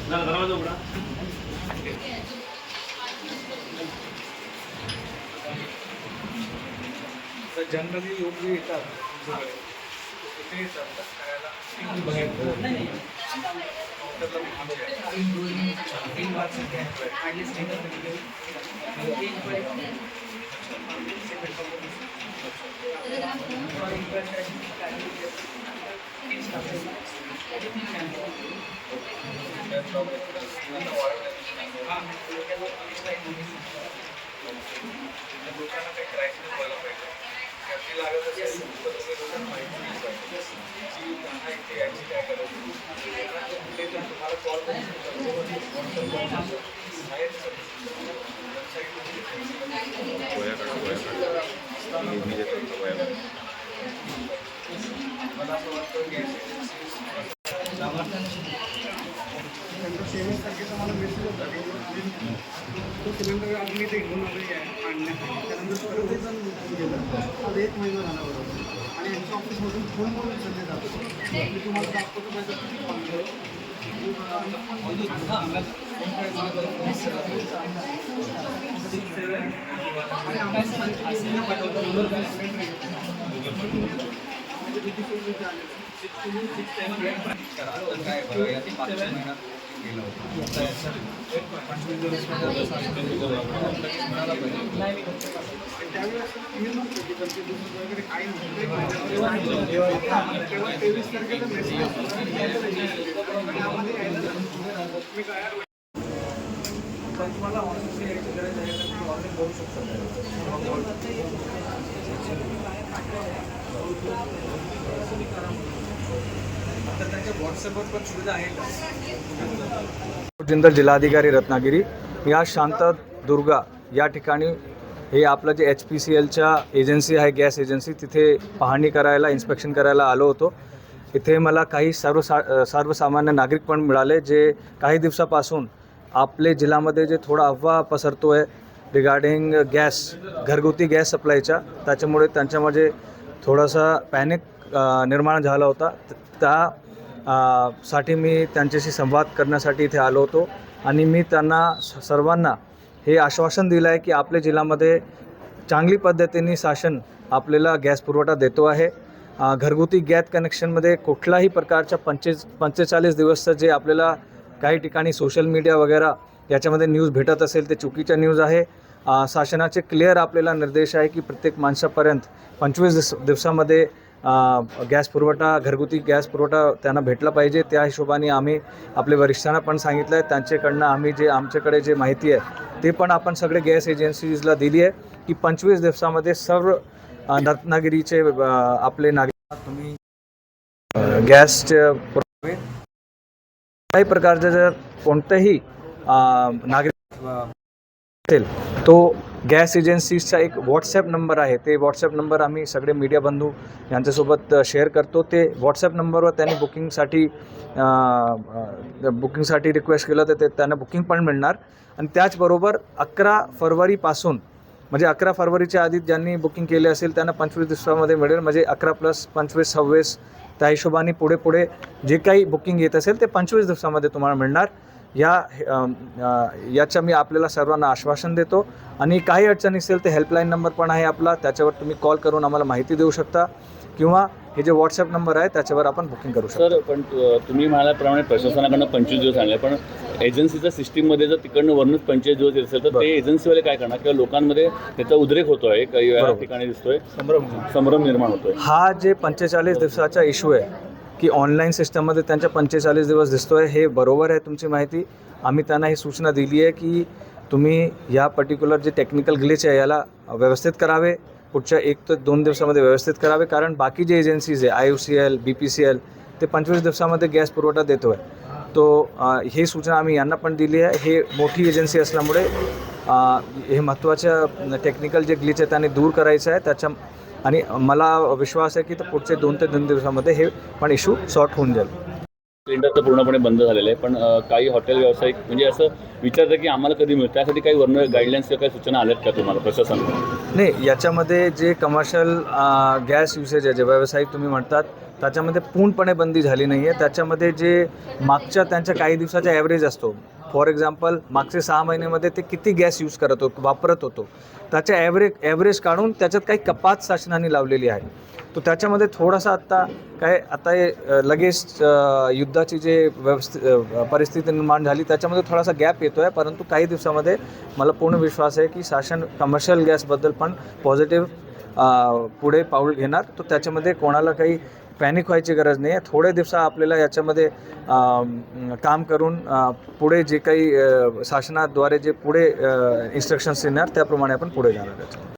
दरवाजा उघडा. जनरली लोक जे येतात तिथे येतात खायला लोकांना काही क्रायसिस व्हायला पाहिजे. गर्दी लागत असेल तर लोकांना माहिती नाही पाहिजे की इथे याची काय करायची. तुम्हाला कॉल मला असं वाटतं गॅस त्यांचा सेविंग तारखेचा मला मेसेज होता तो सिलेंडर आम्ही ते घेऊन आले आणण्यासाठी. त्यानंतर परत जण गेलं. आज 1 महिना झाला बरोबर. आणि यांच्या ऑफिसमधून फोन करून संधी जातो मी तुम्हाला दाखवतो पाहिजे किती कॉल करू. तुम्हाला ऑनलाईन बोलू शकतो. व्हॉट्सअपवर पण सुविधा आहे का? जिंदल जिल्हाधिकारी रत्नागिरी. मी आज शांतादुर्गा या ठिकाणी हे आपलं जे HPCLच्या एजन्सी आहे, गॅस एजन्सी, तिथे पाहणी करायला, इन्स्पेक्शन करायला आलो होतो. इथे मला काही सर्वसामान्य नागरिक पण मिळाले जे काही दिवसापासून आपले जिल्ह्यामध्ये जे थोडा अफवा पसरतो आहे रिगार्डिंग गॅस, घरगुती गॅस सप्लायच्या, त्याच्यामुळे त्यांच्यामध्ये थोडासा पॅनिक निर्माण झाला होता. साठी मी त्यांच्याशी संवाद करण्यासाठी इथे आलो होतो आणि मी त्यांना सर्वांना हे आश्वासन दिलं आहे की आपल्या जिल्ह्यामध्ये चांगली पद्धतीने शासन आपल्याला गॅस पुरवठा देतो आहे. घरगुती गॅस कनेक्शनमध्ये कुठलाही प्रकारच्या 45 दिवसचं जे आपल्याला काही ठिकाणी सोशल मीडिया वगैरे याच्यामध्ये न्यूज भेटत असेल ते चुकीच्या न्यूज आहे. शासनाचे क्लिअर आपल्याला निर्देश आहे की प्रत्येक माणसापर्यंत 25 दिवसामध्ये गॅस पुरवठा, घरगुती गॅस पुरवठा त्यांना भेटला पाहिजे. त्या हिशोबाने आम्ही आपल्या वरिष्ठांना पण सांगितलं आहे. त्यांच्याकडनं आम्ही जे आमच्याकडे जे माहिती आहे ते पण आपण सगळे गॅस एजन्सीजला दिली आहे की 25 दिवसामध्ये सर्व रत्नागिरीचे आपले नागरिक तुम्ही गॅसचे पुरवठे काही प्रकारचे जर कोणतेही नागरिक असेल तो गॅस एजन्सीजचा एक व्हॉट्सॲप नंबर आहे. ते व्हॉट्सॲप नंबर आम्ही सगळे मीडिया बंधू यांच्यासोबत शेअर करतो. ते व्हॉट्सॲप नंबरवर त्यांनी बुकिंगसाठी रिक्वेस्ट केलं तर ते त्यांना बुकिंग पण मिळणार. आणि त्याचबरोबर 11 फरवरीपासून म्हणजे 11 फरवरीच्या आधी ज्यांनी बुकिंग केले असेल त्यांना 25 दिवसामध्ये मिळेल. म्हणजे 11 + 25 26 त्या हिशोबाने पुढे जे काही बुकिंग येत असेल ते 25 दिवसामध्ये तुम्हाला मिळणार. याचं मी आपल्याला सर्वांना आश्वासन देतो. आणि काही अडचणी असेल तर हेल्पलाईन नंबर पण आहे आपला, त्याच्यावर तुम्ही कॉल करून आम्हाला माहिती देऊ शकता किंवा हे जे व्हॉट्सॲप नंबर आहे त्याच्यावर आपण बुकिंग करू शकतो. सर, पण तुम्ही म्हणाल्याप्रमाणे प्रशासनाकडनं 25 दिवस आणले, पण एजन्सीच्या सिस्टीममध्ये जर तिकडनं वरूनच 25 दिवस येत असेल तर ते एजन्सीवाले काय करणार? किंवा लोकांमध्ये त्याचा उद्रेक होतो आहे, काही ठिकाणी दिसतोय संभ्रम निर्माण होतोय. हा जे 45 दिवसाचा इश्यू आहे की ऑनलाईन सिस्टममध्ये त्यांच्या 45 दिवस दिसतो आहे, हे बरोबर आहे तुमची माहिती. आम्ही त्यांना ही सूचना दिली आहे की तुम्ही या पर्टिक्युलर जे टेक्निकल ग्लिच आहे याला व्यवस्थित करावे, पुढच्या 1 ते 2 दिवसामध्ये व्यवस्थित करावे. कारण बाकी जे एजन्सीज आहे IOCL, BPCL ते 25 दिवसामध्ये गॅस पुरवठा देतो आहे. तो ही सूचना आम्ही यांना पण दिली आहे. हे मोठी एजन्सी असल्यामुळे हे महत्त्वाच्या टेक्निकल जे ग्लिच आहे त्याने दूर करायचं आहे आणि मला विश्वास आहे की पुढचे 2 ते 3 दिवसामध्ये हे पण इश्यू सॉर्ट होऊन जाईल. सिलेंडर तर पूर्णपणे बंद झालेलं आहे, पण काही हॉटेल व्यावसायिक म्हणजे असं विचारतं की आम्हाला कधी मिळतं, त्यासाठी काही वर्ण गाईडलाईन्स किंवा काही सूचना आल्यात का तुम्हाला प्रशासनाकडून? नाही, याच्यामध्ये जे कमर्शियल गॅस युसेज आहे, जे व्यावसायिक तुम्ही म्हणतात, त्याच्यामध्ये पूर्णपणे बंदी झाली नाही आहे. त्याच्यामध्ये जे मागच्या त्यांच्या काही दिवसाचा ॲव्हरेज असतो, फॉर एक्झाम्पल मागचे 6 महिन्यामध्ये ते किती गॅस यूज वापरत होतो, त्याच्या ॲव्हरेज काढून त्याच्यात काही कपात शासनाने लावलेली आहे. तो त्याच्यामध्ये थोडासा आता हे लगेच युद्धाची जे परिस्थिती निर्माण झाली त्याच्यामध्ये थोडासा गॅप येतो आहे, परंतु काही दिवसामध्ये मला पूर्ण विश्वास आहे की शासन कमर्शियल गॅसबद्दल पण पॉझिटिव्ह पुढे पाऊल घेणार. तो त्याच्यामध्ये कोणाला काही पॅनिक व्हायची गरज नाही आहे. थोडे दिवस आपल्याला याच्यामध्ये काम करून पुढे जे काही शासनाद्वारे जे पुढे इन्स्ट्रक्शन्स येणार त्याप्रमाणे आपण पुढे जाणार आहोत.